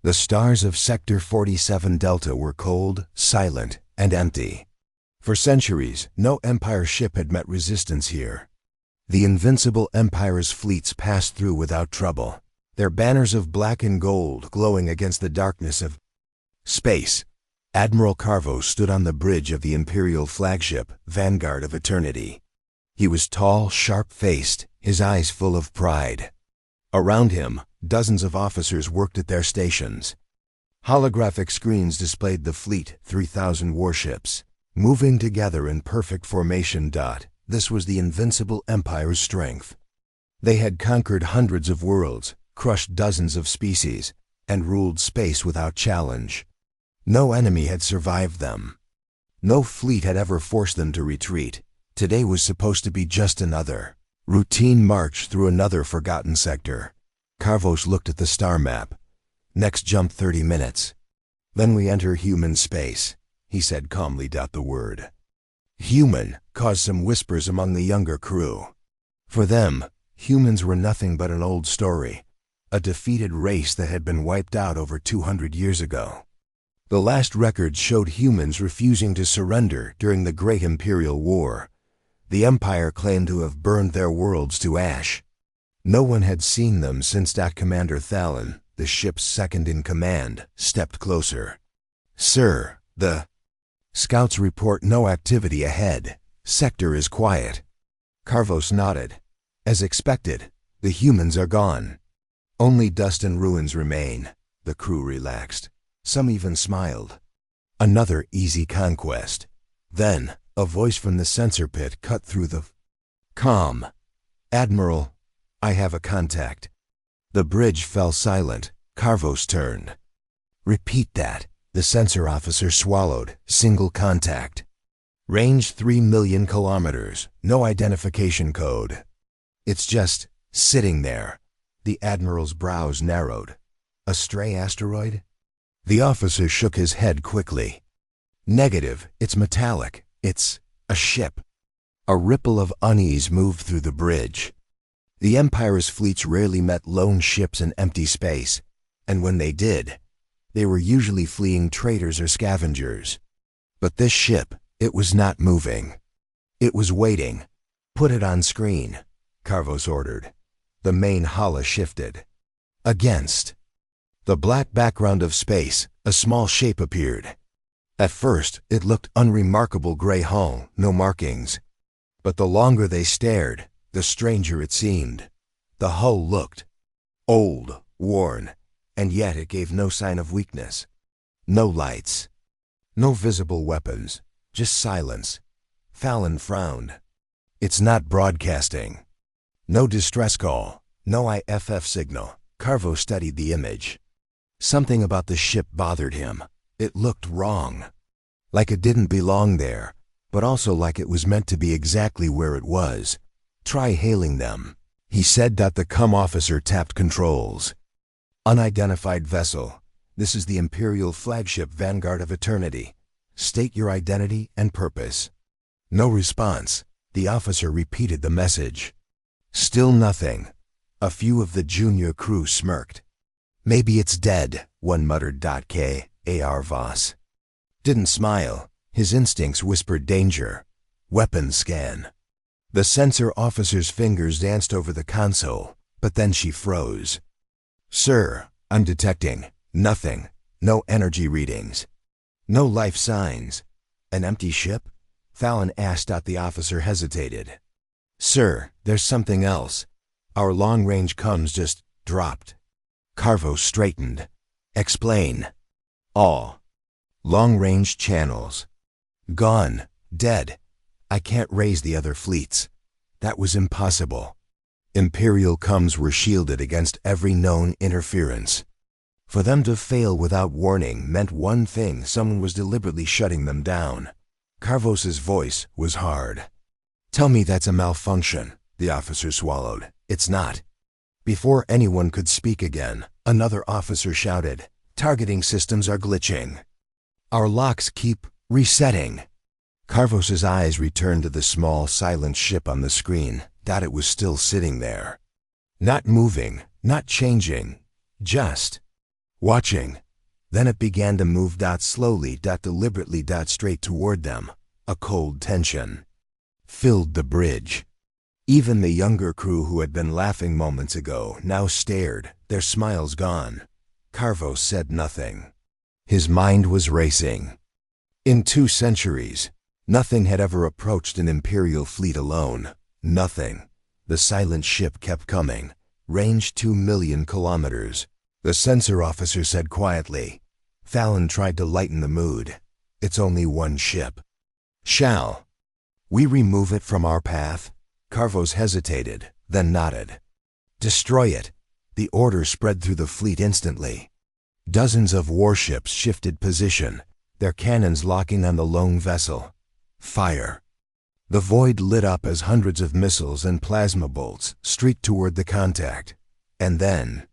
The stars of Sector 47 Delta were cold, silent, and empty. For centuries, no Empire ship had met resistance here. The Invincible Empire's fleets passed through without trouble, their banners of black and gold glowing against the darkness of space. Admiral Carvo stood on the bridge of the Imperial flagship, Vanguard of Eternity. He was tall, sharp-faced, his eyes full of pride. Around him, dozens of officers worked at their stations. Holographic screens displayed the fleet, 3,000 warships, moving together in perfect formation. This was the Invincible Empire's strength. They had conquered hundreds of worlds, crushed dozens of species, and ruled space without challenge. No enemy had survived them. No fleet had ever forced them to retreat. Today was supposed to be just another routine march through another forgotten sector. Carvos looked at the star map. Next jump 30 minutes. Then we enter human space, he said calmly. The word human caused some whispers among the younger crew. For them, humans were nothing but an old story, a defeated race that had been wiped out over 200 years ago. The last records showed humans refusing to surrender during the Great Imperial War. The Empire claimed to have burned their worlds to ash. No one had seen them since Commander Thalon, the ship's second-in-command, stepped closer. "Sir, the scouts report no activity ahead. Sector is quiet." Carvos nodded. "As expected, the humans are gone. Only dust and ruins remain." The crew relaxed. Some even smiled. Another easy conquest. Then, a voice from the sensor pit cut through the calm. "Admiral, I have a contact." The bridge fell silent. Carvos turned. "Repeat that." The sensor officer swallowed. "Single contact. Range 3 million kilometers. No identification code." "It's just sitting there." The Admiral's brows narrowed. "A stray asteroid?" The officer shook his head quickly. "Negative. It's metallic. It's a ship." A ripple of unease moved through the bridge. The Empire's fleets rarely met lone ships in empty space, and when they did, they were usually fleeing traders or scavengers. But this ship, it was not moving. It was waiting. "Put it on screen," Carvos ordered. The main hala shifted. Against the black background of space, a small shape appeared. At first, it looked unremarkable: gray hull, no markings. But the longer they stared, the stranger it seemed. The hull looked old, worn, and yet it gave no sign of weakness. No lights. No visible weapons. Just silence. Thalon frowned. "It's not broadcasting." No distress call. No IFF signal. Carvo studied the image. Something about the ship bothered him. It looked wrong. Like it didn't belong there, but also like it was meant to be exactly where it was. "Try hailing them," he said. The CUM officer tapped controls. "Unidentified vessel. This is the Imperial flagship Vanguard of Eternity. State your identity and purpose." No response. The officer repeated the message. Still nothing. A few of the junior crew smirked. "Maybe it's dead," one muttered. K.A.R. Voss didn't smile. His instincts whispered danger. "Weapon scan." The sensor officer's fingers danced over the console, but then she froze. "Sir, I'm detecting nothing. No energy readings. No life signs." "An empty ship?" Thalon asked. The officer hesitated. "Sir, there's something else. Our long-range comms just dropped." Carvo straightened. "Explain." "All long-range channels gone. Dead. I can't raise the other fleets. That was impossible. Imperial comms were shielded against every known interference. For them to fail without warning meant one thing: someone was deliberately shutting them down." Carvos's voice was hard. "Tell me that's a malfunction." The officer swallowed. "It's not." Before anyone could speak again, another officer shouted, "Targeting systems are glitching. Our locks keep resetting." Carvos's eyes returned to the small, silent ship on the screen. It was still sitting there. Not moving, not changing, just watching. Then it began to move slowly, deliberately, straight toward them. A cold tension filled the bridge. Even the younger crew who had been laughing moments ago now stared, their smiles gone. Carvos said nothing. His mind was racing. In 2 centuries, nothing had ever approached an Imperial fleet alone. Nothing. The silent ship kept coming. Range 2 million kilometers. The sensor officer said quietly. Thalen tried to lighten the mood. It's only one ship. Shall we remove it from our path? Carvos hesitated, then nodded. Destroy it. The order spread through the fleet instantly. Dozens of warships shifted position, their cannons locking on the lone vessel. Fire. The void lit up as hundreds of missiles and plasma bolts streaked toward the contact. And then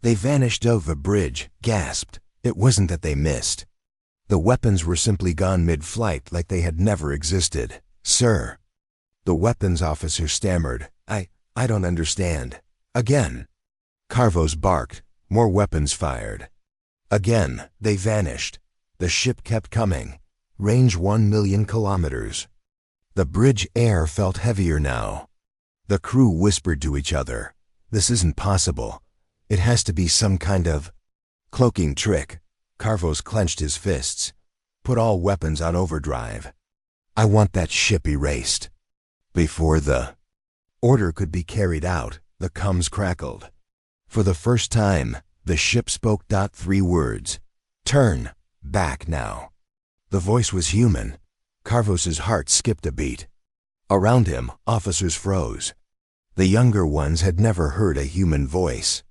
they vanished over the bridge, gasped. It wasn't that they missed. The weapons were simply gone mid-flight like they had never existed. Sir. The weapons officer stammered. I don't understand. Again. Carvos barked. More weapons fired. Again, they vanished. The ship kept coming. Range 1 million kilometers. The bridge air felt heavier now. The crew whispered to each other. This isn't possible. It has to be some kind of cloaking trick. Carvos clenched his fists. Put all weapons on overdrive. I want that ship erased. Before the order could be carried out, the comms crackled. For the first time, the ship spoke. 3 words. Turn back now. The voice was human. Carvos's heart skipped a beat. Around him, officers froze. The younger ones had never heard a human voice.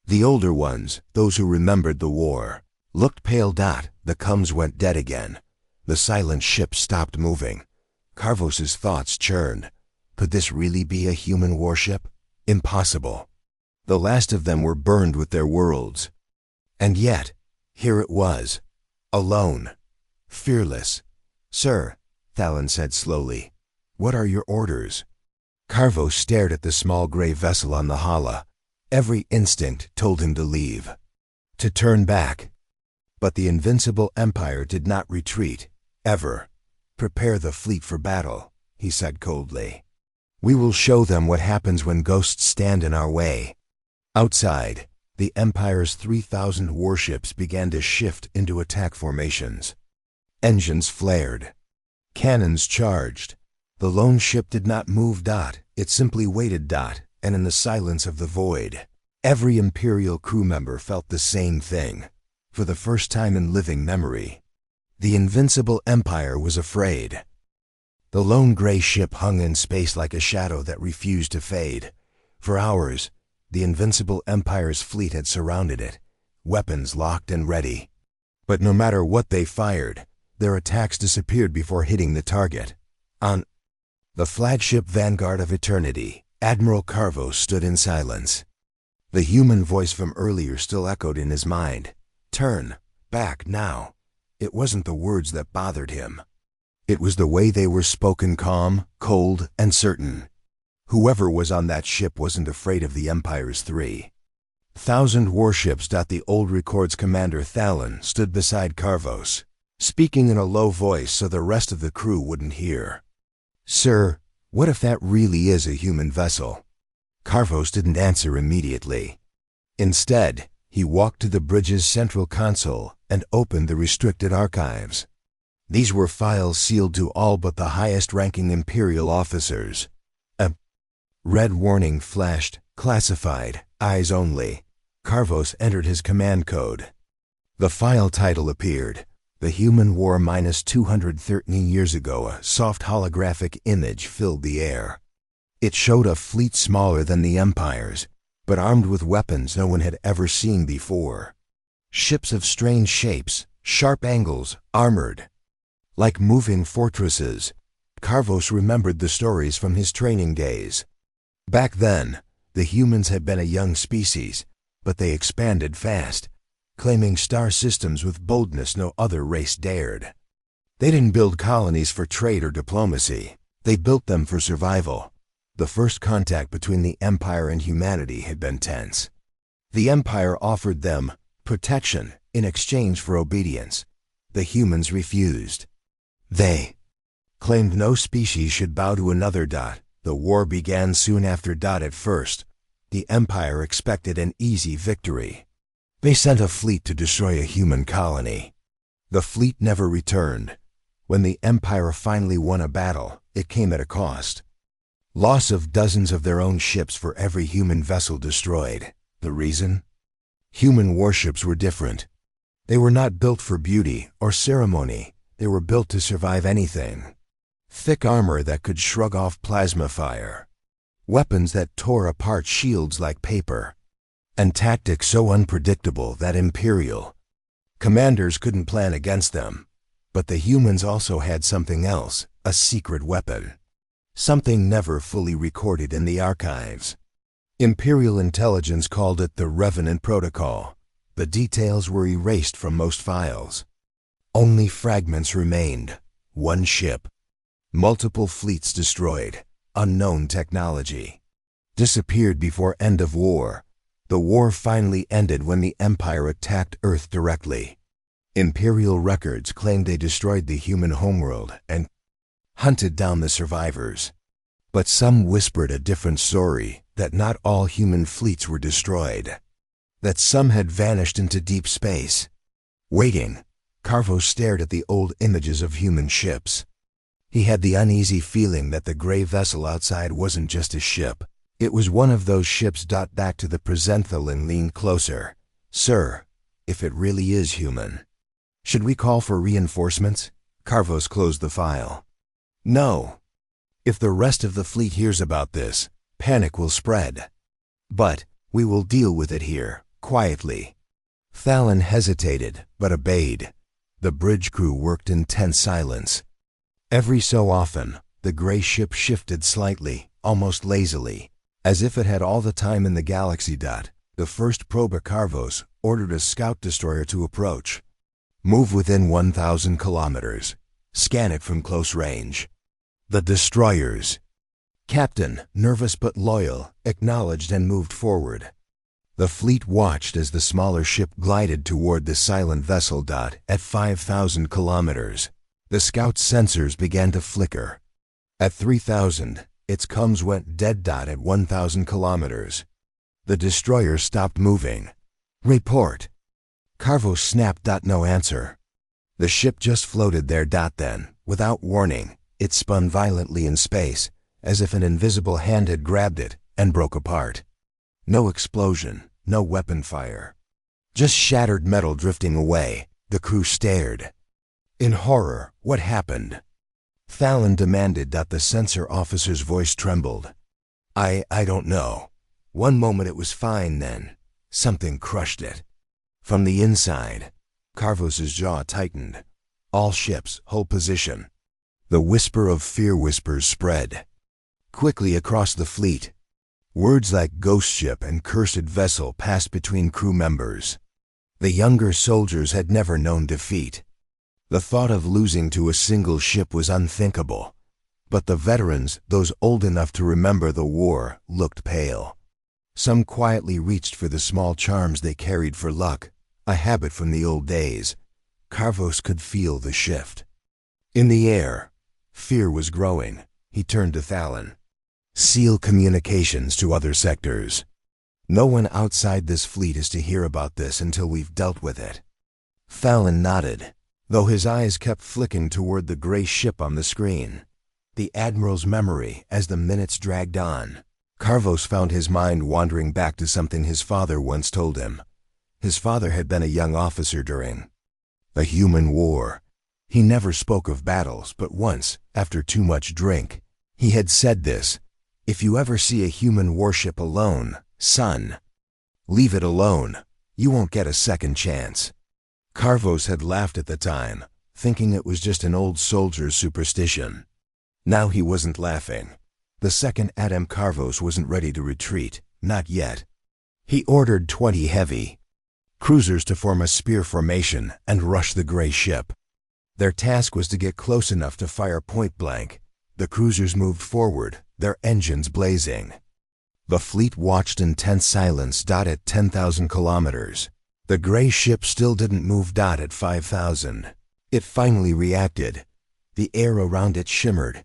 The older ones, those who remembered the war, looked pale. The comms went dead again. The silent ship stopped moving. Carvos's thoughts churned. Could this really be a human warship? Impossible. The last of them were burned with their worlds. And yet, here it was. Alone. Fearless. Sir, Thalen said slowly. What are your orders? Carvos stared at the small gray vessel on the hala. Every instinct told him to leave. To turn back. But the Invincible Empire did not retreat. Ever. Prepare the fleet for battle, he said coldly. We will show them what happens when ghosts stand in our way. Outside, the Empire's 3,000 warships began to shift into attack formations. Engines flared. Cannons charged. The lone ship did not move. It simply waited. And in the silence of the void, every Imperial crew member felt the same thing. For the first time in living memory, the Invincible Empire was afraid. The lone gray ship hung in space like a shadow that refused to fade. For hours, the Invincible Empire's fleet had surrounded it, weapons locked and ready. But no matter what they fired, their attacks disappeared before hitting the target. On the flagship Vanguard of Eternity, Admiral Carvos stood in silence. The human voice from earlier still echoed in his mind. Turn back now. It wasn't the words that bothered him. It was the way they were spoken, calm, cold, and certain. Whoever was on that ship wasn't afraid of the Empire's 3,000 warships. The old record's commander Thalen stood beside Carvos, speaking in a low voice so the rest of the crew wouldn't hear. Sir, what if that really is a human vessel? Carvos didn't answer immediately. Instead, he walked to the bridge's central console and opened the restricted archives. These were files sealed to all but the highest-ranking Imperial officers. A red warning flashed, classified, eyes only. Carvos entered his command code. The file title appeared. The Human War -213 years ago. A soft holographic image filled the air. It showed a fleet smaller than the Empire's, but armed with weapons no one had ever seen before. Ships of strange shapes, sharp angles, armored. Like moving fortresses. Carvos remembered the stories from his training days. Back then, the humans had been a young species, but they expanded fast, claiming star systems with boldness no other race dared. They didn't build colonies for trade or diplomacy. They built them for survival. The first contact between the Empire and humanity had been tense. The Empire offered them protection, in exchange for obedience. The humans refused. They claimed no species should bow to another. The war began soon after. At first, the Empire expected an easy victory. They sent a fleet to destroy a human colony. The fleet never returned. When the Empire finally won a battle, it came at a cost. Loss of dozens of their own ships for every human vessel destroyed. The reason? Human warships were different. They were not built for beauty or ceremony. They were built to survive anything. Thick armor that could shrug off plasma fire. Weapons that tore apart shields like paper. And tactics so unpredictable that Imperial commanders couldn't plan against them. But the humans also had something else, a secret weapon. Something never fully recorded in the archives. Imperial intelligence called it the Revenant Protocol. The details were erased from most files. Only fragments remained. One ship. Multiple fleets destroyed. Unknown technology. Disappeared before end of war. The war finally ended when the Empire attacked Earth directly. Imperial records claimed they destroyed the human homeworld and hunted down the survivors. But some whispered a different story, that not all human fleets were destroyed. That some had vanished into deep space. Waiting, Carvo stared at the old images of human ships. He had the uneasy feeling that the gray vessel outside wasn't just a ship. It was one of those ships. Back to the presenthal and leaned closer. Sir, if it really is human, should we call for reinforcements? Carvos closed the file. No. If the rest of the fleet hears about this, panic will spread. But we will deal with it here, quietly. Thalen hesitated, but obeyed. The bridge crew worked in tense silence. Every so often, the gray ship shifted slightly, almost lazily, as if it had all the time in the galaxy. The first probe Carvos ordered a scout destroyer to approach. Move within 1,000 kilometers. Scan it from close range. The destroyers. Captain, nervous but loyal, acknowledged and moved forward. The fleet watched as the smaller ship glided toward the silent vessel. At 5,000 kilometers, the scout's sensors began to flicker. At 3,000, its comms went dead. At 1,000 kilometers, the destroyer stopped moving. Report. Carvo snapped. No answer. The ship just floated there. Then, without warning, it spun violently in space, as if an invisible hand had grabbed it and broke apart. No explosion, no weapon fire. Just shattered metal drifting away. The crew stared. In horror, what happened? Thalen demanded. The sensor officer's voice trembled. I don't know. One moment it was fine, then something crushed it. From the inside, Carvos's jaw tightened. All ships, hold position. The whisper of fear whispers spread quickly across the fleet. Words like ghost ship and cursed vessel passed between crew members. The younger soldiers had never known defeat. The thought of losing to a single ship was unthinkable. But the veterans, those old enough to remember the war, looked pale. Some quietly reached for the small charms they carried for luck, a habit from the old days. Carvos could feel the shift. In the air, fear was growing. He turned to Thalen. Seal communications to other sectors. No one outside this fleet is to hear about this until we've dealt with it. Thalen nodded, though his eyes kept flicking toward the gray ship on the screen. The Admiral's memory as the minutes dragged on. Carvos found his mind wandering back to something his father once told him. His father had been a young officer during the human war. He never spoke of battles, but once, after too much drink, he had said this: "If you ever see a human warship alone, son, leave it alone. You won't get a second chance." Carvos had laughed at the time, thinking it was just an old soldier's superstition. Now he wasn't laughing. The second Adam Carvos wasn't ready to retreat, not yet. He ordered 20 heavy cruisers to form a spear formation and rush the gray ship. Their task was to get close enough to fire point blank. The cruisers moved forward, their engines blazing. The fleet watched in tense silence. At 10,000 kilometers, The gray ship still didn't move. At 5,000. It finally reacted. The air around it shimmered,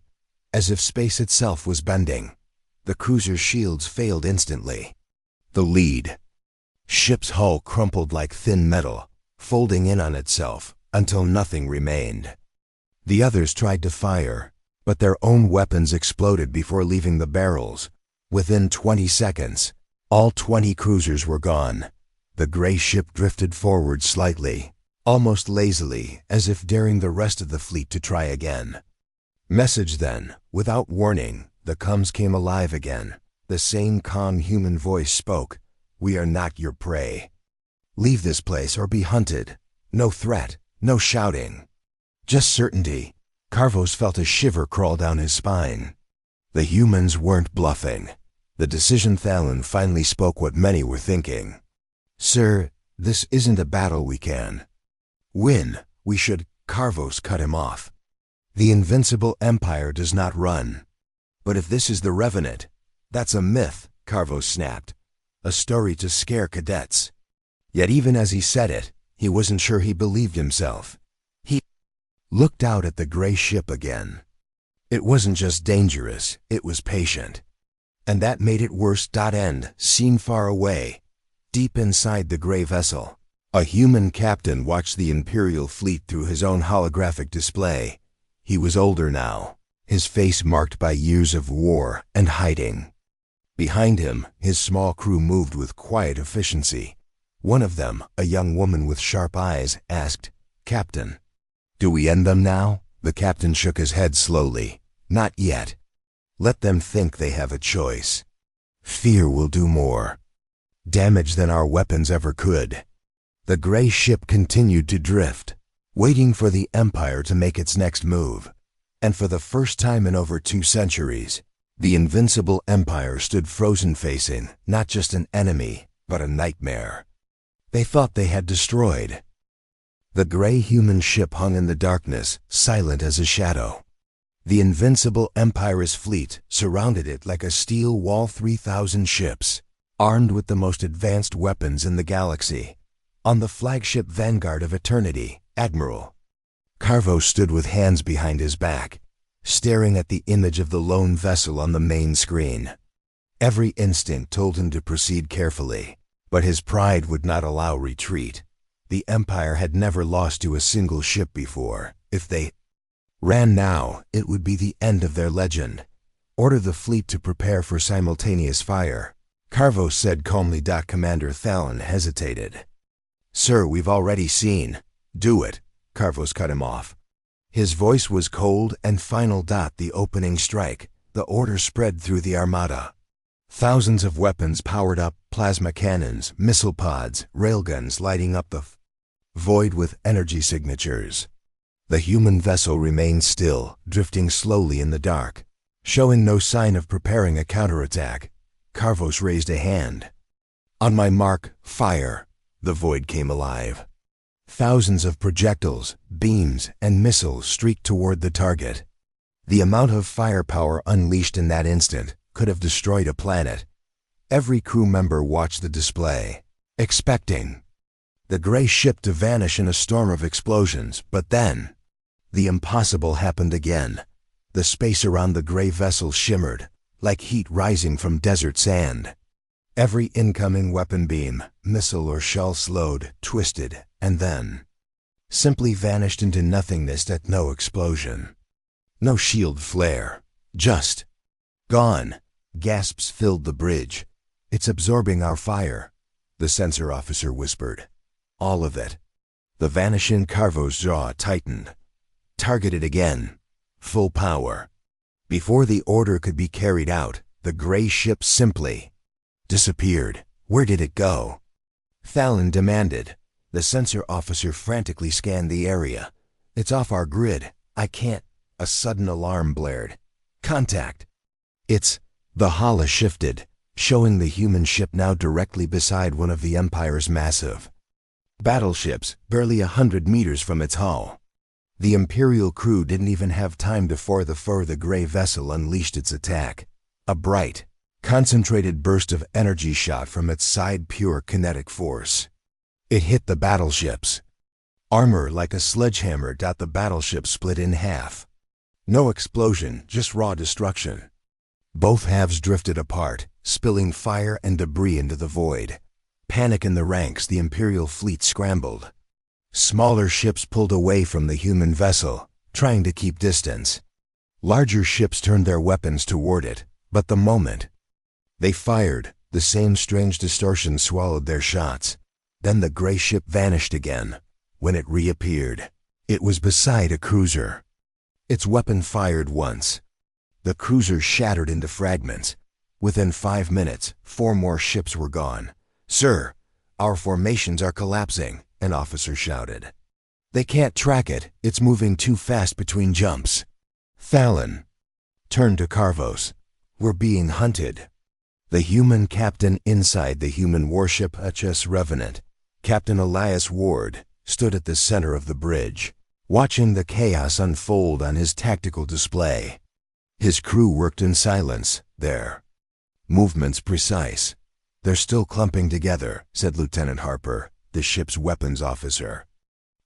as if space itself was bending. The cruiser's shields failed instantly. The lead ship's hull crumpled like thin metal, folding in on itself until nothing remained. The others tried to fire, but their own weapons exploded before leaving the barrels. Within 20 seconds, all 20 cruisers were gone. The gray ship drifted forward slightly, almost lazily, as if daring the rest of the fleet to try again. Message then, without warning, the comms came alive again. The same calm human voice spoke. "We are not your prey. Leave this place or be hunted." No threat, no shouting, just certainty. Carvos felt a shiver crawl down his spine. The humans weren't bluffing. The decision. Thalen finally spoke what many were thinking. "Sir, this isn't a battle we can win. We should—" Carvos cut him off. "The Invincible Empire does not run." "But if this is the Revenant, that's a myth," Carvos snapped. "A story to scare cadets." Yet even as he said it, he wasn't sure he believed himself. He looked out at the gray ship again. It wasn't just dangerous, it was patient. And that made it worse. End. Seen far away, deep inside the gray vessel, a human captain watched the Imperial fleet through his own holographic display. He was older now, his face marked by years of war and hiding. Behind him, his small crew moved with quiet efficiency. One of them, a young woman with sharp eyes, asked, "Captain, do we end them now?" The captain shook his head slowly. "Not yet. Let them think they have a choice. Fear will do more damage than our weapons ever could." The gray ship continued to drift, waiting for the Empire to make its next move. And for the first time in over 2 centuries, the Invincible Empire stood frozen, facing not just an enemy, but a nightmare they thought they had destroyed. The gray human ship hung in the darkness, silent as a shadow. The Invincible Empire's fleet surrounded it like a steel wall. 3,000 ships, armed with the most advanced weapons in the galaxy. On the flagship Vanguard of Eternity, Admiral Carvos stood with hands behind his back, staring at the image of the lone vessel on the main screen. Every instinct told him to proceed carefully, but his pride would not allow retreat. The Empire had never lost to a single ship before. If they ran now, it would be the end of their legend. "Order the fleet to prepare for simultaneous fire," Carvos said calmly. Commander Thalen hesitated. "Sir, we've already seen." "Do it," Carvos cut him off. His voice was cold and final. The opening strike. The order spread through the armada. Thousands of weapons powered up, plasma cannons, missile pods, railguns lighting up the void with energy signatures. The human vessel remained still, drifting slowly in the dark, showing no sign of preparing a counterattack. Carvos raised a hand. "On my mark, fire." The void came alive. Thousands of projectiles, beams, and missiles streaked toward the target. The amount of firepower unleashed in that instant could have destroyed a planet. Every crew member watched the display, expecting the gray ship to vanish in a storm of explosions. But then, the impossible happened again. The space around the gray vessel shimmered, like heat rising from desert sand. Every incoming weapon beam, missile or shell slowed, twisted, and then simply vanished into nothingness. No explosion, no shield flare, just gone. Gasps filled the bridge. "It's absorbing our fire," the sensor officer whispered. "All of it." The vanishing Carvos' jaw tightened. Targeted again. Full power. Before the order could be carried out, the gray ship simply disappeared. "Where did it go?" Thalen demanded. The sensor officer frantically scanned the area. "It's off our grid. I can't—" A sudden alarm blared. "Contact!" The hala shifted, showing the human ship now directly beside one of the Empire's massive battleships, barely 100 meters from its hull. The Imperial crew didn't even have time to fore the foe. The gray vessel unleashed its attack. A bright, concentrated burst of energy shot from its side, pure kinetic force. It hit the battleships. Armor like a sledgehammer. The battleship split in half. No explosion, just raw destruction. Both halves drifted apart, spilling fire and debris into the void. Panic in the ranks. The Imperial fleet scrambled. Smaller ships pulled away from the human vessel, trying to keep distance. Larger ships turned their weapons toward it, but the moment they fired, the same strange distortion swallowed their shots. Then the gray ship vanished again. When it reappeared, it was beside a cruiser. Its weapon fired once. The cruiser shattered into fragments. Within 5 minutes, 4 more ships were gone. "Sir, our formations are collapsing," an officer shouted. "They can't track it. It's moving too fast between jumps." Thalen turned to Carvos. "We're being hunted." The human captain inside the human warship HS Revenant, Captain Elias Ward, stood at the center of the bridge, watching the chaos unfold on his tactical display. His crew worked in silence, their movements precise. "They're still clumping together," said Lieutenant Harper, the ship's weapons officer.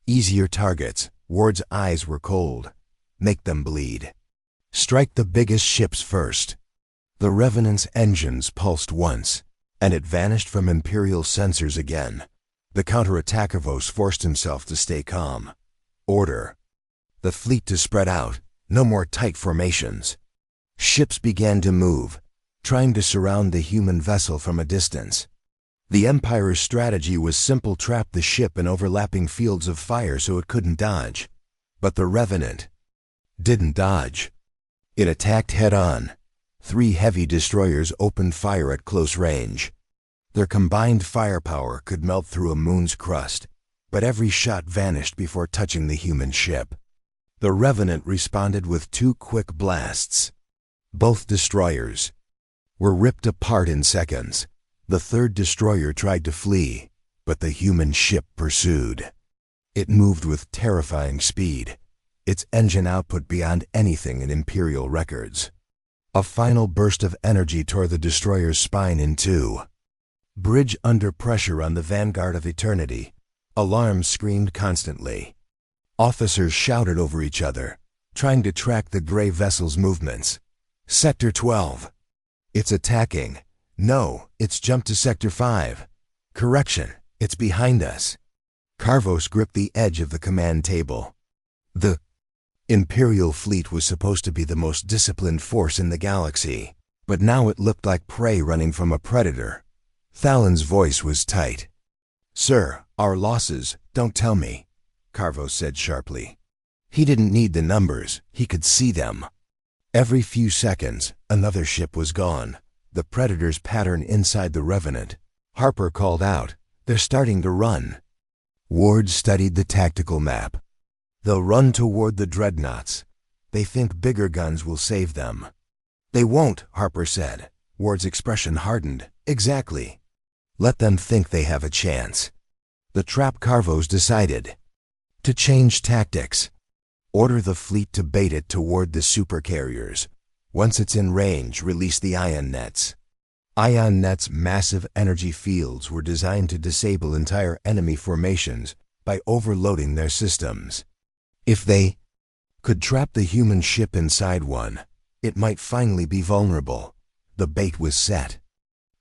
"Easier targets." Ward's eyes were cold. "Make them bleed. Strike the biggest ships first." The Revenant's engines pulsed once, and it vanished from Imperial sensors again. The counterattack of Os forced himself to stay calm. Order the fleet to spread out, no more tight formations. Ships began to move, trying to surround the human vessel from a distance. The Empire's strategy was simple: trap the ship in overlapping fields of fire so it couldn't dodge. But the Revenant didn't dodge. It attacked head-on. 3 heavy destroyers opened fire at close range. Their combined firepower could melt through a moon's crust, but every shot vanished before touching the human ship. The Revenant responded with 2 quick blasts. Both destroyers were ripped apart in seconds. The 3rd destroyer tried to flee, but the human ship pursued. It moved with terrifying speed, its engine output beyond anything in Imperial records. A final burst of energy tore the destroyer's spine in 2. Bridge under pressure on the vanguard of eternity. Alarms screamed constantly. Officers shouted over each other, trying to track the gray vessel's movements. "Sector 12. It's attacking." "No, it's jumped to Sector 5. "Correction, it's behind us." Carvos gripped the edge of the command table. The Imperial fleet was supposed to be the most disciplined force in the galaxy, but now it looked like prey running from a predator. Thalen's voice was tight. "Sir, our losses, don't tell me," Carvos said sharply. He didn't need the numbers, he could see them. Every few seconds, another ship was gone. The predator's pattern inside the Revenant. Harper called out, "They're starting to run." Ward studied the tactical map. "They'll run toward the dreadnoughts. They think bigger guns will save them." "They won't," Harper said. Ward's expression hardened. "Exactly. Let them think they have a chance." The trap Carvos decided to change tactics. Order the fleet to bait it toward the supercarriers. Once it's in range, release the ion nets. Ion nets' massive energy fields were designed to disable entire enemy formations by overloading their systems. If they could trap the human ship inside one, it might finally be vulnerable. The bait was set.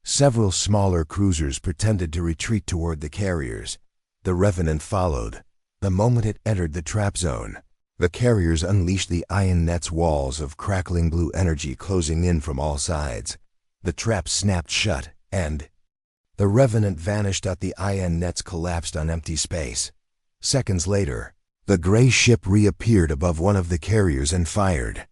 Several smaller cruisers pretended to retreat toward the carriers. The Revenant followed. The moment it entered the trap zone, the carriers unleashed the ion net's walls of crackling blue energy closing in from all sides. The trap snapped shut, and the Revenant vanished. The ion nets collapsed on empty space. Seconds later, the gray ship reappeared above one of the carriers and fired.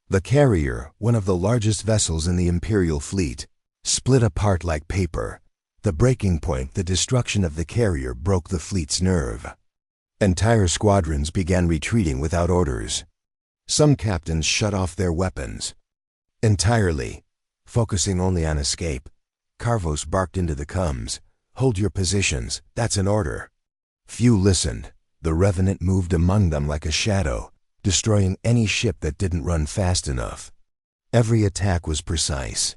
The carrier, one of the largest vessels in the Imperial fleet, split apart like paper. The breaking point, the destruction of the carrier, broke the fleet's nerve. Entire squadrons began retreating without orders. Some captains shut off their weapons entirely, focusing only on escape. Carvos barked into the comms, "Hold your positions, that's an order." Few listened. The Revenant moved among them like a shadow, destroying any ship that didn't run fast enough. Every attack was precise,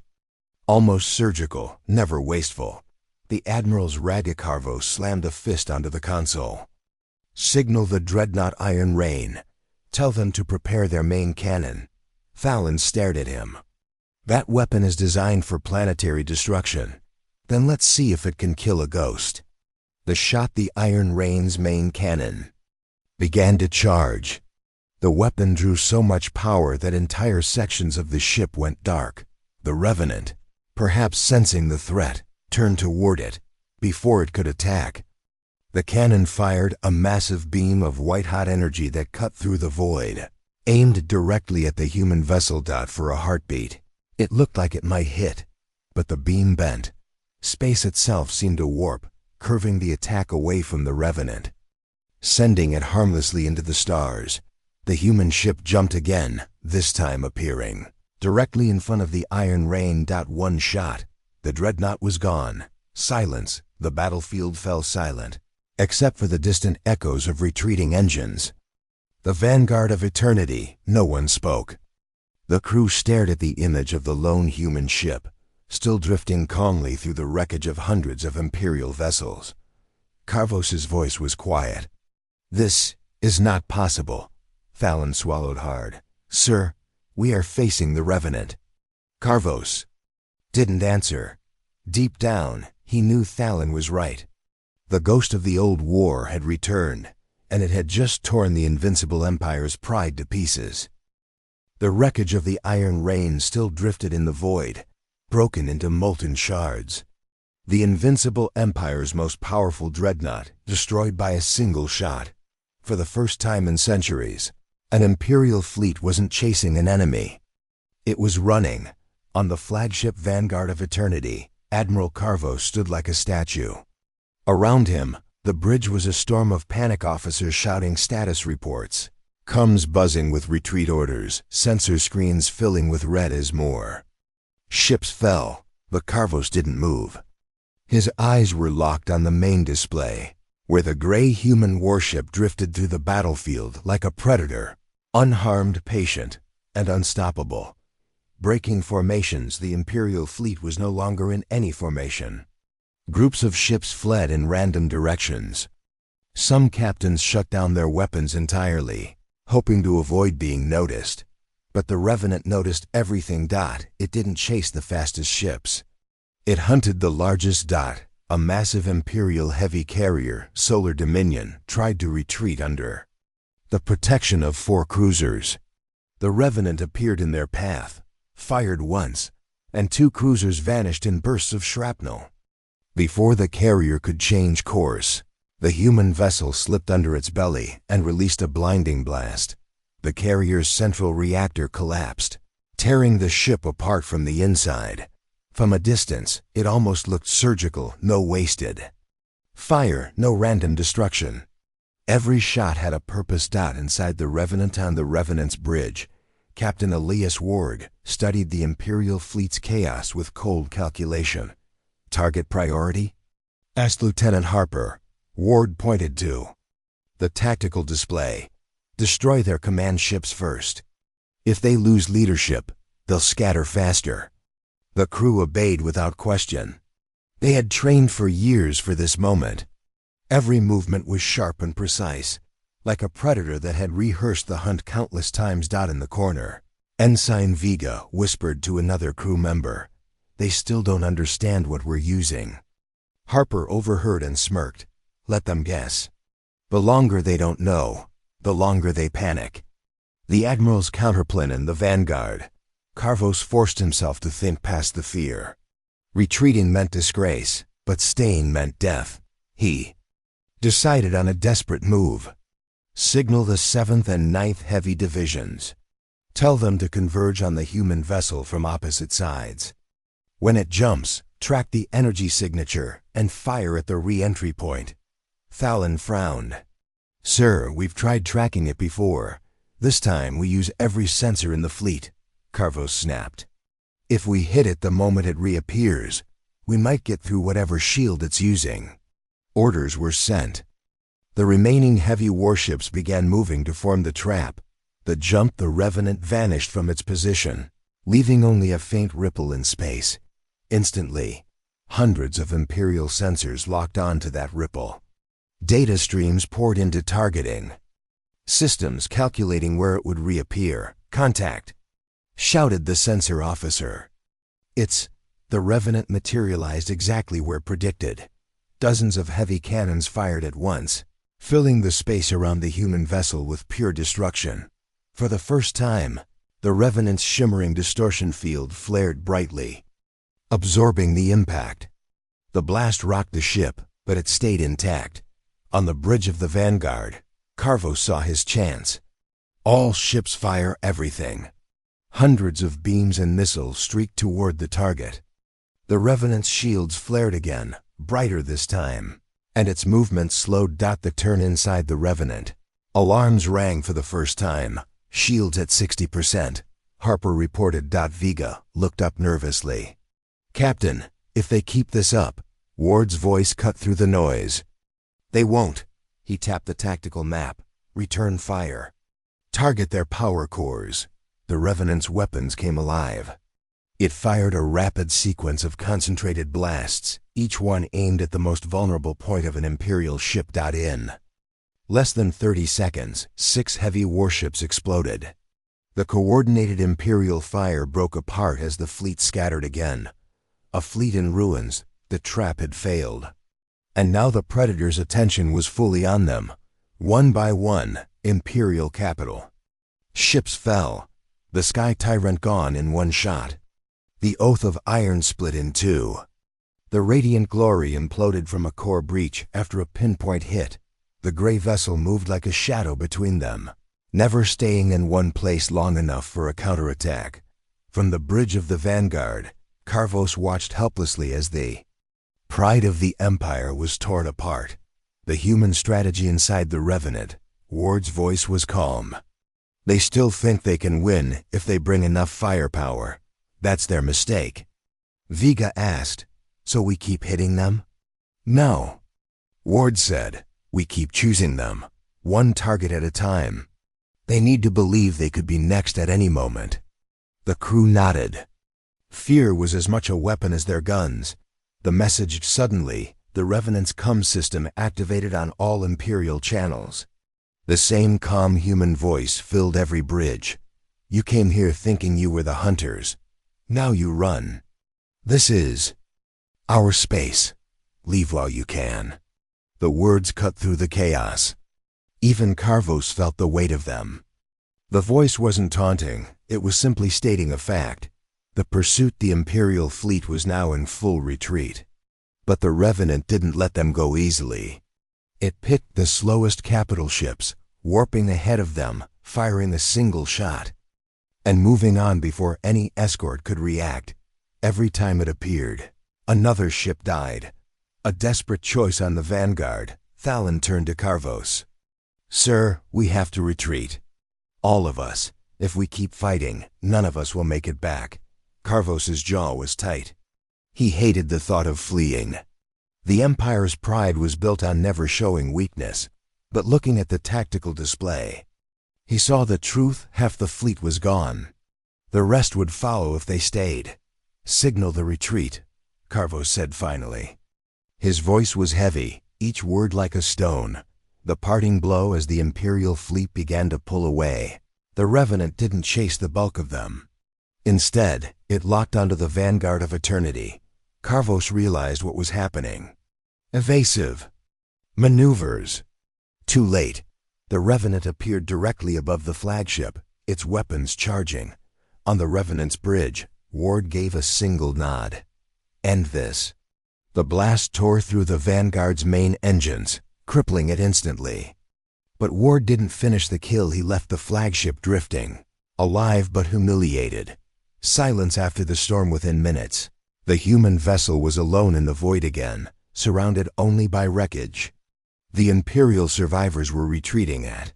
almost surgical, never wasteful. The Admiral's Radicarvo slammed a fist onto the console. "Signal the dreadnought Iron Rain. Tell them to prepare their main cannon." Fallon stared at him. "That weapon is designed for planetary destruction. Then let's see if it can kill a ghost." The shot the Iron Rain's main cannon began to charge. The weapon drew so much power that entire sections of the ship went dark. The Revenant, perhaps sensing the threat, turned toward it before it could attack. The cannon fired a massive beam of white-hot energy that cut through the void, aimed directly at the human vessel. For a heartbeat, it looked like it might hit, but the beam bent. Space itself seemed to warp, curving the attack away from the Revenant, sending it harmlessly into the stars. The human ship jumped again, this time appearing directly in front of the Iron Rain. One shot. The dreadnought was gone. Silence. The battlefield fell silent, except for the distant echoes of retreating engines. The vanguard of eternity. No one spoke. The crew stared at the image of the lone human ship, still drifting calmly through the wreckage of hundreds of Imperial vessels. Carvos's voice was quiet. "This is not possible." Fallon swallowed hard. "Sir, we are facing the Revenant." Carvos didn't answer. Deep down, he knew Fallon was right. The ghost of the old war had returned, and it had just torn the Invincible Empire's pride to pieces. The wreckage of the Iron Rain still drifted in the void, broken into molten shards. The Invincible Empire's most powerful dreadnought destroyed by a single shot. For the first time in centuries, an Imperial fleet wasn't chasing an enemy. It was running. On the flagship Vanguard of Eternity, Admiral Carvos stood like a statue. Around him, the bridge was a storm of panic officers shouting status reports, comms buzzing with retreat orders, sensor screens filling with red as more. Ships fell, but Carvos didn't move. His eyes were locked on the main display, where the gray human warship drifted through the battlefield like a predator, unharmed, patient, and unstoppable. Breaking formations, the Imperial fleet was no longer in any formation. Groups of ships fled in random directions. Some captains shut down their weapons entirely, hoping to avoid being noticed. But the Revenant noticed everything. It didn't chase the fastest ships. It hunted the largest. A massive Imperial heavy carrier, Solar Dominion, tried to retreat under the protection of 4 cruisers. The Revenant appeared in their path, fired once, and 2 cruisers vanished in bursts of shrapnel. Before the carrier could change course, the human vessel slipped under its belly and released a blinding blast. The carrier's central reactor collapsed, tearing the ship apart from the inside. From a distance, it almost looked surgical, no wasted fire, no random destruction. Every shot had a purpose. Inside the Revenant, on the Revenant's bridge, Captain Elias Ward studied the Imperial fleet's chaos with cold calculation. "Target priority?" asked Lieutenant Harper. Ward pointed to the tactical display. "Destroy their command ships first. If they lose leadership, they'll scatter faster." The crew obeyed without question. They had trained for years for this moment. Every movement was sharp and precise, like a predator that had rehearsed the hunt countless times. In the corner, Ensign Vega whispered to another crew member, "They still don't understand what we're using." Harper overheard and smirked. "Let them guess. The longer they don't know, the longer they panic." The Admiral's counterplan in the Vanguard. Carvos forced himself to think past the fear. Retreating meant disgrace, but staying meant death. He decided on a desperate move. "Signal the 7th and 9th Heavy Divisions. Tell them to converge on the human vessel from opposite sides. When it jumps, track the energy signature and fire at the re-entry point." Fallon frowned. "Sir, we've tried tracking it before. This time we use every sensor in the fleet," Carvos snapped. "If we hit it the moment it reappears, we might get through whatever shield it's using." Orders were sent. The remaining heavy warships began moving to form the trap. The jump, the Revenant vanished from its position, leaving only a faint ripple in space. Instantly, Hundreds of Imperial sensors locked onto that ripple. Data streams poured into targeting. Systems calculating where it would reappear. "Contact!" shouted the sensor officer. The Revenant materialized exactly where predicted. Dozens of heavy cannons fired at once, filling the space around the human vessel with pure destruction. For the first time, the Revenant's shimmering distortion field flared brightly, absorbing the impact. The blast rocked the ship, but it stayed intact. On the bridge of the Vanguard, Carvo saw his chance. All ships fire everything. Hundreds of beams and missiles streaked toward the target. The Revenant's shields flared again, brighter this time, and its movement slowed. The turn inside the Revenant. Alarms rang for the first time. "Shields at 60%, Harper reported. Vega looked up nervously. "Captain, if they keep this up," Ward's voice cut through the noise. "They won't." He tapped the tactical map. "Return fire. Target their power cores." The Revenant's weapons came alive. It fired a rapid sequence of concentrated blasts, each one aimed at the most vulnerable point of an Imperial ship. In less than 30 seconds, 6 heavy warships exploded. The coordinated Imperial fire broke apart as the fleet scattered again. A fleet in ruins. The trap had failed. And now the Predator's attention was fully on them. One by one, Imperial capital. Ships fell. The Sky Tyrant gone in one shot. The Oath of Iron split in two. The Radiant Glory imploded from a core breach after a pinpoint hit. The gray vessel moved like a shadow between them, never staying in one place long enough for a counterattack. From the bridge of the Vanguard, Carvos watched helplessly as the pride of the Empire was torn apart. The human strategy inside the Revenant. Ward's voice was calm. "They still think they can win if they bring enough firepower. That's their mistake." Vega asked, "So we keep hitting them?" "No." Ward said, "We keep choosing them, one target at a time. They need to believe they could be next at any moment." The crew nodded. Fear was as much a weapon as their guns. The message suddenly, the Revenant's comm system activated on all Imperial channels. The same calm human voice filled every bridge. "You came here thinking you were the hunters. Now you run. This is our space. Leave while you can." The words cut through the chaos. Even Carvos felt the weight of them. The voice wasn't taunting, it was simply stating a fact. The Imperial fleet was now in full retreat. But the Revenant didn't let them go easily. It picked the slowest capital ships, warping ahead of them, firing a single shot, and moving on before any escort could react. Every time it appeared, another ship died. A desperate choice on the Vanguard. Thalon turned to Carvos. "Sir, we have to retreat. All of us. If we keep fighting, none of us will make it back." Carvos's jaw was tight. He hated the thought of fleeing. The Empire's pride was built on never showing weakness. But looking at the tactical display, he saw the truth. Half the fleet was gone. The rest would follow if they stayed. "Signal the retreat," Carvos said finally. His voice was heavy, each word like a stone. The parting blow as the Imperial fleet began to pull away. The Revenant didn't chase the bulk of them. Instead, it locked onto the Vanguard of Eternity. Carvos realized what was happening. Evasive maneuvers. Too late. The Revenant appeared directly above the flagship, its weapons charging. On the Revenant's bridge, Ward gave a single nod. "End this." The blast tore through the Vanguard's main engines, crippling it instantly. But Ward didn't finish the kill. He left the flagship drifting, alive but humiliated. Silence after the storm within minutes. The human vessel was alone in the void again, surrounded only by wreckage. The Imperial survivors were retreating at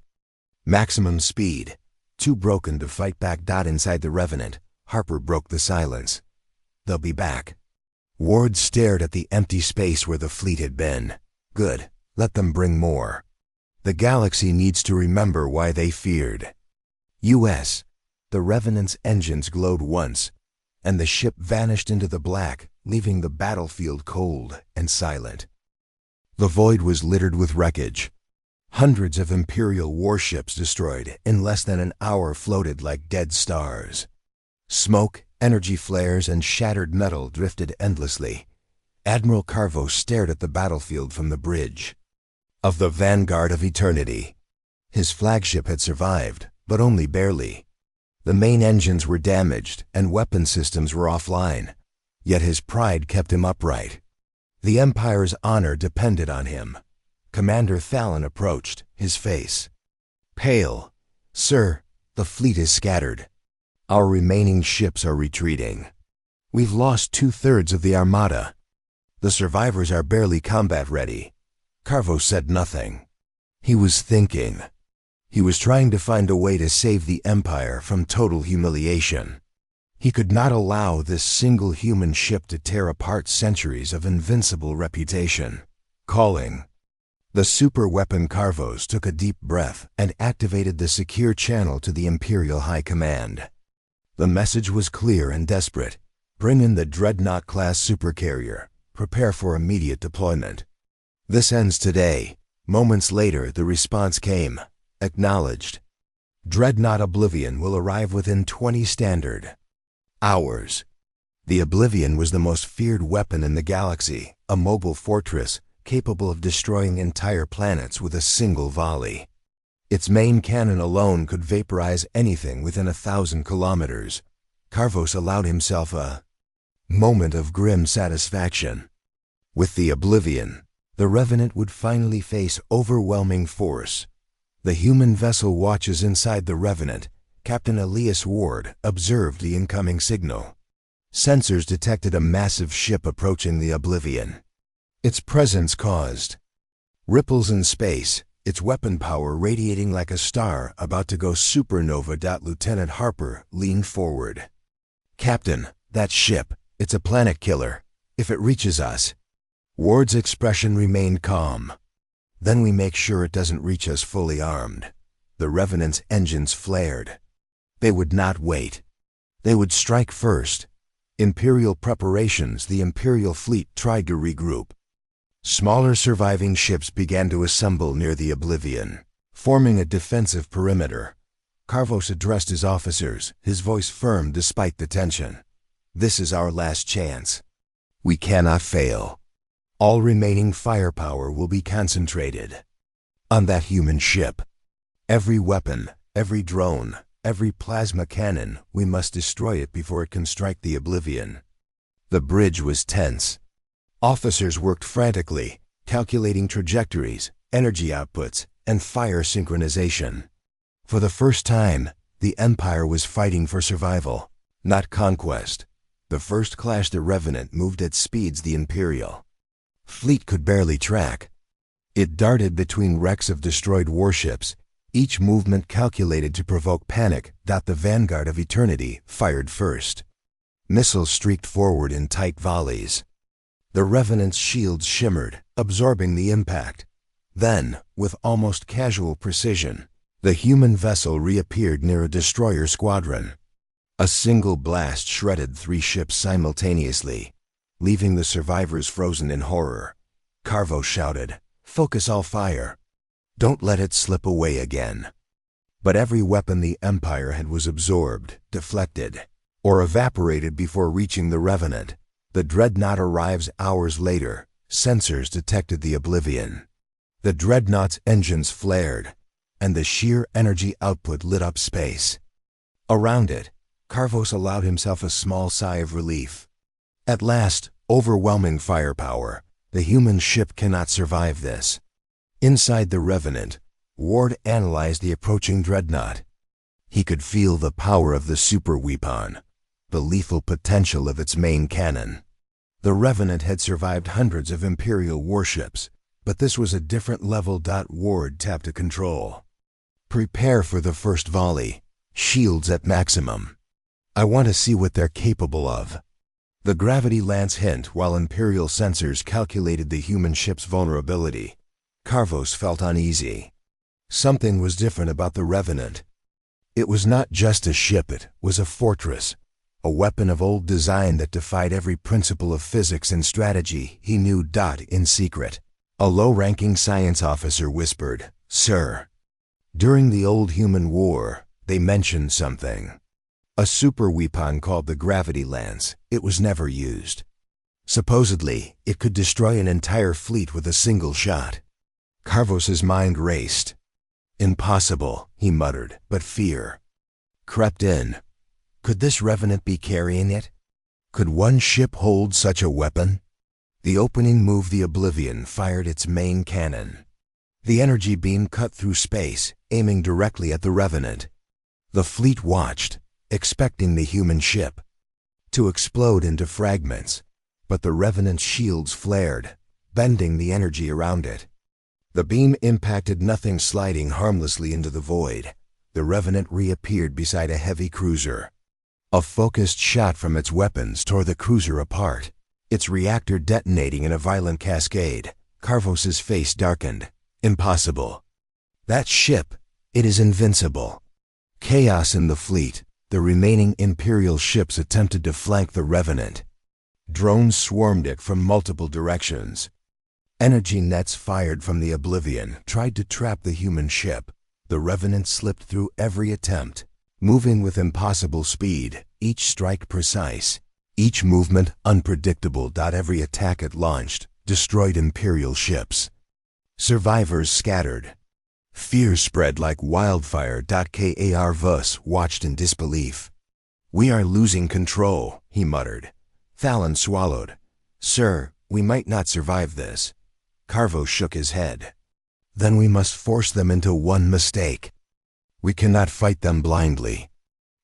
maximum speed, too broken to fight back. Inside the Revenant, Harper broke the silence. "They'll be back." Ward stared at the empty space where the fleet had been. "Good, let them bring more. The galaxy needs to remember why they feared." U.S. The Revenant's engines glowed once, and the ship vanished into the black, leaving the battlefield cold and silent. The void was littered with wreckage. Hundreds of Imperial warships destroyed in less than an hour floated like dead stars. Smoke, energy flares, and shattered metal drifted endlessly. Admiral Carvo stared at the battlefield from the bridge of the Vanguard of Eternity. His flagship had survived, but only barely. The main engines were damaged and weapon systems were offline, yet his pride kept him upright. The Empire's honor depended on him. Commander Thallon approached, his face pale. "Sir, the fleet is scattered. Our remaining ships are retreating. We've lost 2/3 of the armada. The survivors are barely combat ready." Carvo said nothing. He was thinking. He was trying to find a way to save the Empire from total humiliation. He could not allow this single human ship to tear apart centuries of invincible reputation. Calling. The super weapon Carvos took a deep breath and activated the secure channel to the Imperial High Command. The message was clear and desperate. "Bring in the Dreadnought-class supercarrier. Prepare for immediate deployment. This ends today." Moments later, the response came. Acknowledged. Dreadnought Oblivion will arrive within 20 standard hours. The Oblivion was the most feared weapon in the galaxy, a mobile fortress capable of destroying entire planets with a single volley. Its main cannon alone could vaporize anything within 1,000 kilometers. Carvos allowed himself a moment of grim satisfaction. With the Oblivion, the Revenant would finally face overwhelming force. The human vessel watches inside the Revenant. Captain Elias Ward observed the incoming signal. Sensors detected a massive ship approaching the Oblivion. Its presence caused ripples in space, its weapon power radiating like a star about to go supernova. Lieutenant Harper leaned forward. "Captain, that ship, it's a planet killer. If it reaches us..." Ward's expression remained calm. "Then we make sure it doesn't reach us fully armed." The Revenant's engines flared. They would not wait. They would strike first. Imperial preparations. The Imperial fleet tried to regroup. Smaller surviving ships began to assemble near the Oblivion, forming a defensive perimeter. Carvos addressed his officers, his voice firm despite the tension. "This is our last chance. We cannot fail. All remaining firepower will be concentrated on that human ship. Every weapon, every drone, every plasma cannon, we must destroy it before it can strike the Oblivion." The bridge was tense. Officers worked frantically, calculating trajectories, energy outputs, and fire synchronization. For the first time, the Empire was fighting for survival, not conquest. The first clash the Revenant moved at speeds the Imperial fleet could barely track. It darted between wrecks of destroyed warships, each movement calculated to provoke panic. The Vanguard of Eternity fired first. Missiles streaked forward in tight volleys. The Revenant's shields shimmered, absorbing the impact. Then, with almost casual precision, the human vessel reappeared near a destroyer squadron. A single blast shredded 3 ships simultaneously, leaving the survivors frozen in horror. Carvo shouted, "Focus all fire. Don't let it slip away again." But every weapon the Empire had was absorbed, deflected, or evaporated before reaching the Revenant. The Dreadnought arrives hours later. Sensors detected the Oblivion. The Dreadnought's engines flared, and the sheer energy output lit up space. Around it, Carvos allowed himself a small sigh of relief. At last, overwhelming firepower. The human ship cannot survive this. Inside the Revenant, Ward analyzed the approaching Dreadnought. He could feel the power of the super weapon, the lethal potential of its main cannon. The Revenant had survived hundreds of Imperial warships, but this was a different level. Ward tapped a control. "Prepare for the first volley. Shields at maximum. I want to see what they're capable of." The gravity lance hint while Imperial sensors calculated the human ship's vulnerability. Carvos felt uneasy. Something was different about the Revenant. It was not just a ship, it was a fortress. A weapon of old design that defied every principle of physics and strategy he knew. In secret, a low-ranking science officer whispered, "Sir, during the old human war, they mentioned something. A super weapon called the gravity lance. It was never used. Supposedly, it could destroy an entire fleet with a single shot." Carvos's mind raced. "Impossible," he muttered, but fear crept in. Could this revenant be carrying it? Could one ship hold such a weapon? The opening move, the Oblivion, fired its main cannon. The energy beam cut through space, aiming directly at the revenant. The fleet watched, expecting the human ship to explode into fragments, but the revenant's shields flared, bending the energy around it. The beam impacted nothing, sliding harmlessly into the void. The revenant reappeared beside a heavy cruiser. A focused shot from its weapons tore the cruiser apart, its reactor detonating in a violent cascade. Carvos's face darkened. Impossible. That ship, it is invincible. Chaos in the fleet. The remaining Imperial ships attempted to flank the revenant. Drones swarmed it from multiple directions. Energy nets fired from the Oblivion tried to trap the human ship. The revenant slipped through every attempt, moving with impossible speed, each strike precise, each movement unpredictable. Every attack it launched destroyed Imperial ships. Survivors scattered. Fear spread like wildfire. Carvos watched in disbelief. "We are losing control," he muttered. Fallon swallowed. "Sir, we might not survive this." Carvos shook his head. "Then we must force them into one mistake. We cannot fight them blindly."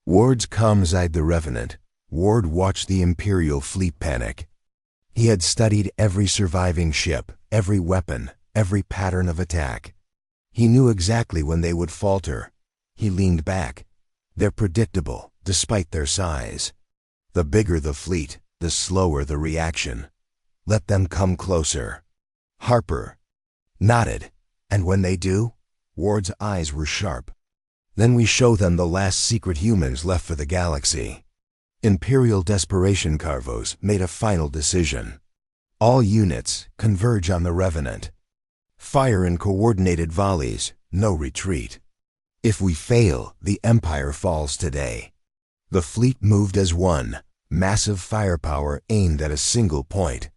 Ward's calm eyed the revenant. Ward watched the Imperial fleet panic. He had studied every surviving ship, every weapon, every pattern of attack. He knew exactly when they would falter. He leaned back. They're predictable, despite their size. The bigger the fleet, the slower the reaction. Let them come closer. Harper nodded. "And when they do?" Ward's eyes were sharp. "Then we show them the last secret humans left for the galaxy." Imperial desperation. Carvos made a final decision. "All units, converge on the revenant. Fire in coordinated volleys, no retreat. If we fail, the Empire falls today." The fleet moved as one, massive firepower aimed at a single point.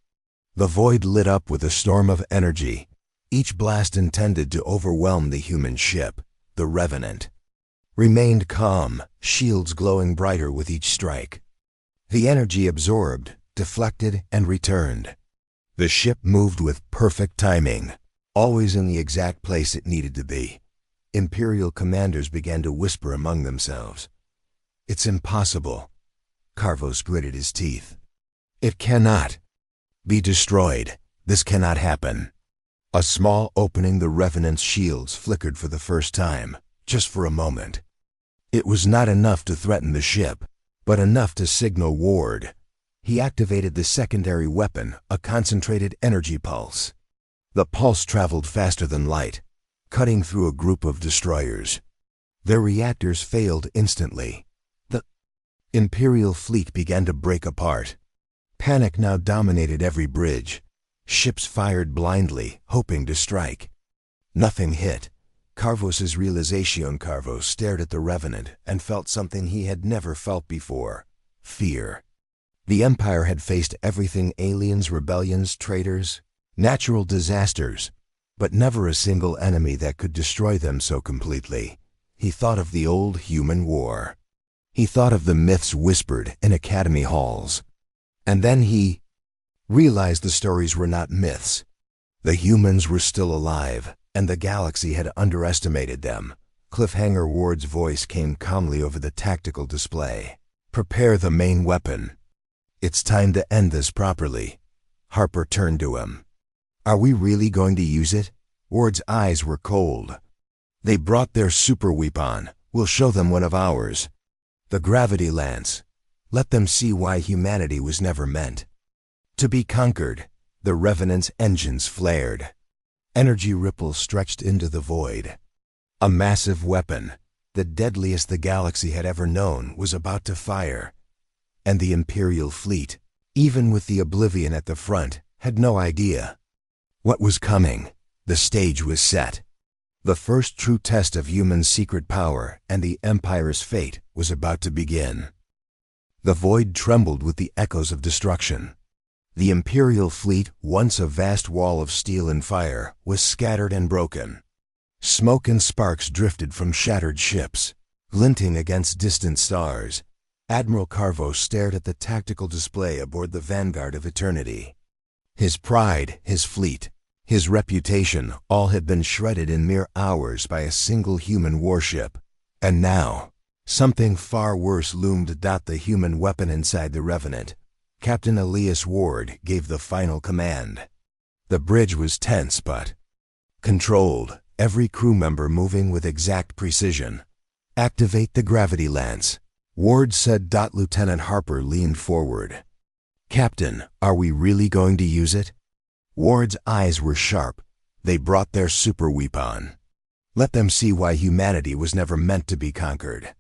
The void lit up with a storm of energy, each blast intended to overwhelm the human ship. The revenant remained calm, shields glowing brighter with each strike. The energy absorbed, deflected, and returned. The ship moved with perfect timing, always in the exact place it needed to be. Imperial commanders began to whisper among themselves. "It's impossible." Carvos gritted his teeth. "It cannot be destroyed. This cannot happen." A small opening, the revenant's shields flickered for the first time, just for a moment. It was not enough to threaten the ship, but enough to signal Ward. He activated the secondary weapon, a concentrated energy pulse. The pulse traveled faster than light, cutting through a group of destroyers. Their reactors failed instantly. The Imperial fleet began to break apart. Panic now dominated every bridge. Ships fired blindly, hoping to strike. Nothing hit. Carvos's realization. Carvos stared at the revenant and felt something he had never felt before. Fear. The Empire had faced everything: aliens, rebellions, traitors, natural disasters, but never a single enemy that could destroy them so completely. He thought of the old human war. He thought of the myths whispered in academy halls. And then he realized the stories were not myths. The humans were still alive, and the galaxy had underestimated them. Cliffhanger. Ward's voice came calmly over the tactical display. "Prepare the main weapon. It's time to end this properly." Harper turned to him. "Are we really going to use it?" Ward's eyes were cold. "They brought their super weapon. We'll show them one of ours. The gravity lance. Let them see why humanity was never meant to be conquered." The Revenant's engines flared. Energy ripples stretched into the void. A massive weapon, the deadliest the galaxy had ever known, was about to fire. And the Imperial fleet, even with the Oblivion at the front, had no idea what was coming. The stage was set. The first true test of human secret power and the Empire's fate was about to begin. The void trembled with the echoes of destruction. The Imperial fleet, once a vast wall of steel and fire, was scattered and broken. Smoke and sparks drifted from shattered ships, glinting against distant stars. Admiral Carvo stared at the tactical display aboard the Vanguard of Eternity. His pride, his fleet, his reputation, all had been shredded in mere hours by a single human warship. And now, something far worse loomed. The human weapon inside the Revenant. Captain Elias Ward gave the final command. The bridge was tense but controlled, every crew member moving with exact precision. "Activate the gravity lance," Ward said. Lieutenant Harper leaned forward. "Captain, are we really going to use it?" Ward's eyes were sharp. They brought their super weapon. Let them see why humanity was never meant to be conquered.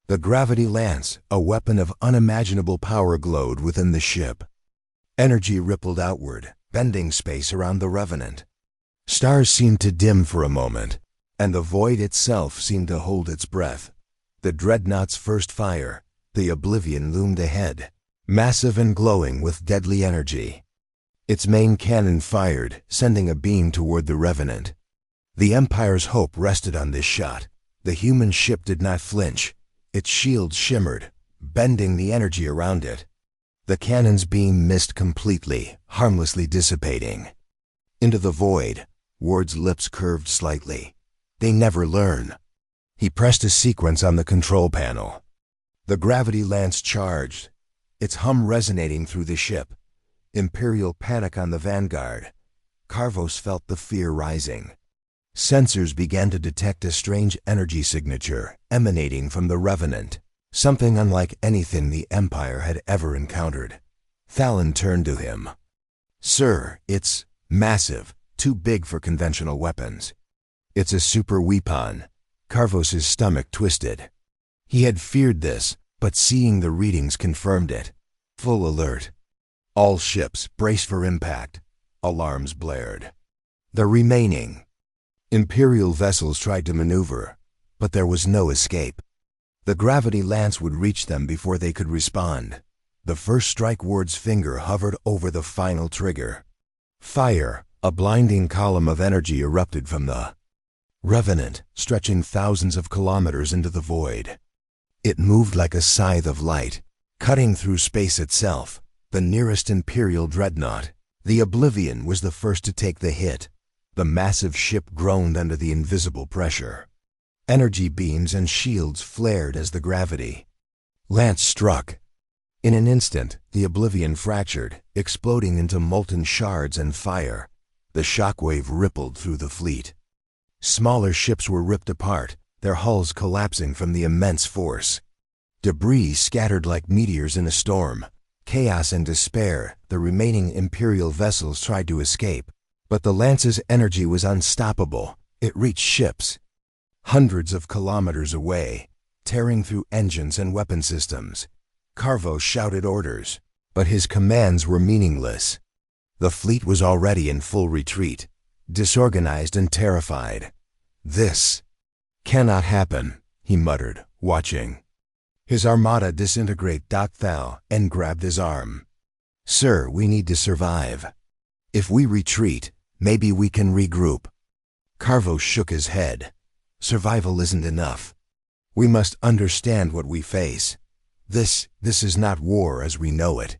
The gravity lance, a weapon of unimaginable power, glowed within the ship. Energy rippled outward, bending space around the Revenant. Stars seemed to dim for a moment, and the void itself seemed to hold its breath. The dreadnought's first fire, the Oblivion, loomed ahead, massive and glowing with deadly energy. Its main cannon fired, sending a beam toward the Revenant. The Empire's hope rested on this shot. The human ship did not flinch. Its shield shimmered, bending the energy around it. The cannon's beam missed completely, harmlessly dissipating. Into the void, Ward's lips curved slightly. They never learn. He pressed a sequence on the control panel. The gravity lance charged, its hum resonating through the ship. Imperial panic on the Vanguard. Carvos felt the fear rising. Sensors began to detect a strange energy signature emanating from the Revenant, something unlike anything the Empire had ever encountered. Thalon turned to him. "Sir, it's massive, too big for conventional weapons." "It's a super weapon." Carvos' stomach twisted. He had feared this, but seeing the readings confirmed it. Full alert. "All ships, brace for impact." Alarms blared. The remaining Imperial vessels tried to maneuver, but there was no escape. The gravity lance would reach them before they could respond. The first strike, Ward's finger hovered over the final trigger. Fire, a blinding column of energy, erupted from the Revenant, stretching thousands of kilometers into the void. It moved like a scythe of light, cutting through space itself. The nearest Imperial dreadnought, the Oblivion, was the first to take the hit. The massive ship groaned under the invisible pressure. Energy beams and shields flared as the gravity lance struck. In an instant, the Oblivion fractured, exploding into molten shards and fire. The shockwave rippled through the fleet. Smaller ships were ripped apart, their hulls collapsing from the immense force. Debris scattered like meteors in a storm. Chaos and despair, the remaining Imperial vessels tried to escape. But the lance's energy was unstoppable. It reached ships hundreds of kilometers away, tearing through engines and weapon systems. Carvo shouted orders, but his commands were meaningless. The fleet was already in full retreat, disorganized and terrified. "This cannot happen," he muttered, watching his armada disintegrate. Thal and grabbed his arm. "Sir, we need to survive. If we retreat, maybe we can regroup." Carvo shook his head. "Survival isn't enough. We must understand what we face. This is not war as we know it."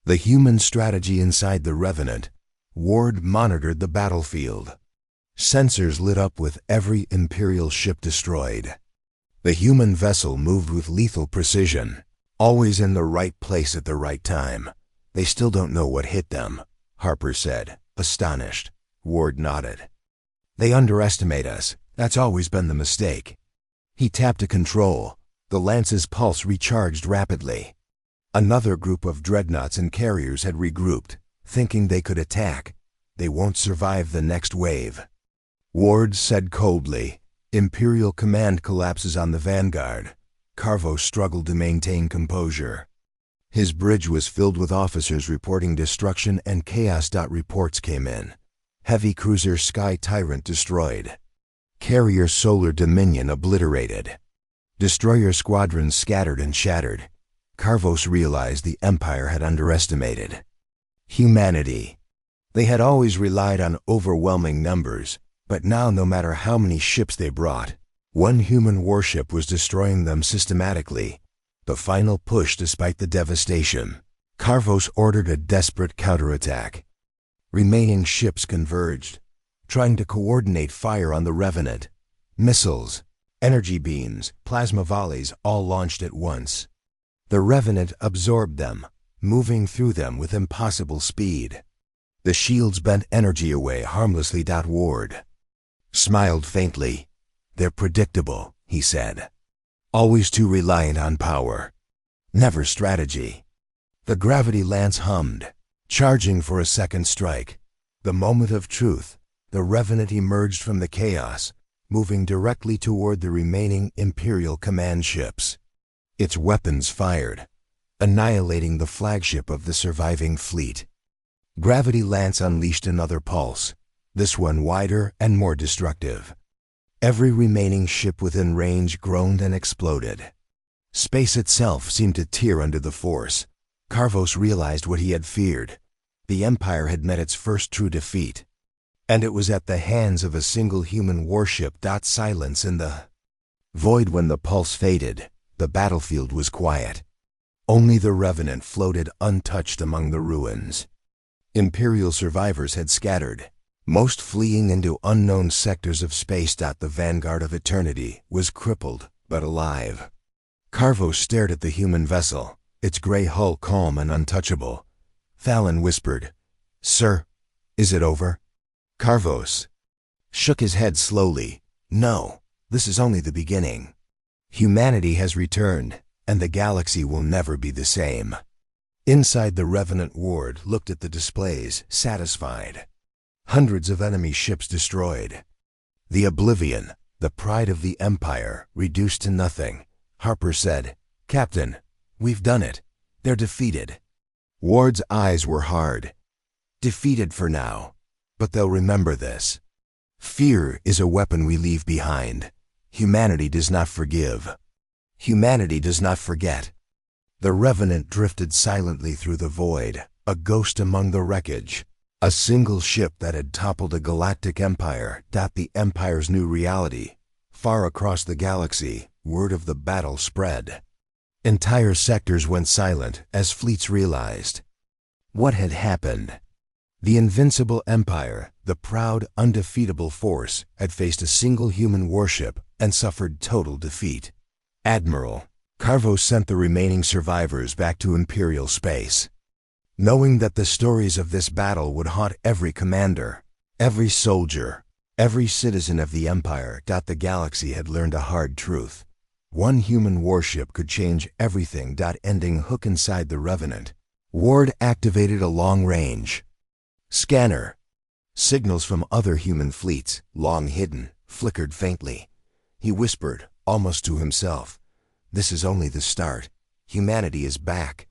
The human strategy inside the Revenant. Ward monitored the battlefield. Sensors lit up with every Imperial ship destroyed. The human vessel moved with lethal precision, always in the right place at the right time. "They still don't know what hit them," Harper said, astonished. Ward nodded. "They underestimate us. That's always been the mistake." He tapped a control. The lance's pulse recharged rapidly. Another group of dreadnoughts and carriers had regrouped, thinking they could attack. "They won't survive the next wave," Ward said coldly. "Imperial command collapses on the Vanguard." Carvo struggled to maintain composure. His bridge was filled with officers reporting destruction and chaos. Reports came in. Heavy cruiser Sky Tyrant destroyed. Carrier Solar Dominion obliterated. Destroyer squadrons scattered and shattered. Carvos realized the Empire had underestimated humanity. They had always relied on overwhelming numbers, but now no matter how many ships they brought, one human warship was destroying them systematically. The final push despite the devastation. Carvos ordered a desperate counterattack. Remaining ships converged, trying to coordinate fire on the Revenant. Missiles, energy beams, plasma volleys all launched at once. The Revenant absorbed them, moving through them with impossible speed. The shields bent energy away harmlessly. Ward smiled faintly. "They're predictable," he said. "Always too reliant on power, never strategy." The gravity lance hummed, charging for a second strike. The moment of truth, the Revenant emerged from the chaos, moving directly toward the remaining Imperial command ships. Its weapons fired, annihilating the flagship of the surviving fleet. Gravity Lance unleashed another pulse, this one wider and more destructive. Every remaining ship within range groaned and exploded. Space itself seemed to tear under the force. Carvos realized what he had feared. The Empire had met its first true defeat. And it was at the hands of a single human warship. Silence in the void. When the pulse faded, the battlefield was quiet. Only the Revenant floated untouched among the ruins. Imperial survivors had scattered, most fleeing into unknown sectors of space. The vanguard of eternity was crippled but alive. Carvos stared at the human vessel, its gray hull calm and untouchable. Fallon whispered, "Sir, is it over?" Carvos shook his head slowly. "No, this is only the beginning. Humanity has returned, and the galaxy will never be the same." Inside the Revenant ward looked at the displays, satisfied. Hundreds of enemy ships destroyed. The Oblivion, the pride of the Empire, reduced to nothing. Harper said, "Captain, we've done it. They're defeated." Ward's eyes were hard. "Defeated for now, but they'll remember this. Fear is a weapon we leave behind. Humanity does not forgive. Humanity does not forget." The Revenant drifted silently through the void, a ghost among the wreckage. A single ship that had toppled a galactic empire. The Empire's new reality. Far across the galaxy, word of the battle spread. Entire sectors went silent as fleets realized what had happened. The Invincible Empire, the proud, undefeatable force, had faced a single human warship and suffered total defeat. Admiral Carvos sent the remaining survivors back to Imperial space, knowing that the stories of this battle would haunt every commander, every soldier, every citizen of the Empire. The galaxy had learned a hard truth. One human warship could change everything. Ending hook inside the Revenant. Ward activated a long-range scanner. Signals from other human fleets, long hidden, flickered faintly. He whispered, almost to himself, "This is only the start. Humanity is back.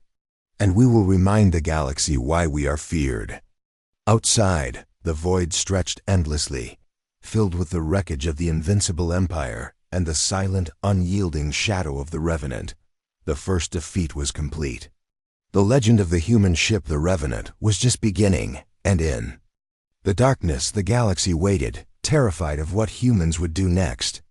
And we will remind the galaxy why we are feared." Outside, the void stretched endlessly, filled with the wreckage of the Invincible Empire and the silent, unyielding shadow of the Revenant. The first defeat was complete. The legend of the human ship, the Revenant, was just beginning, and in the darkness the galaxy waited, terrified of what humans would do next.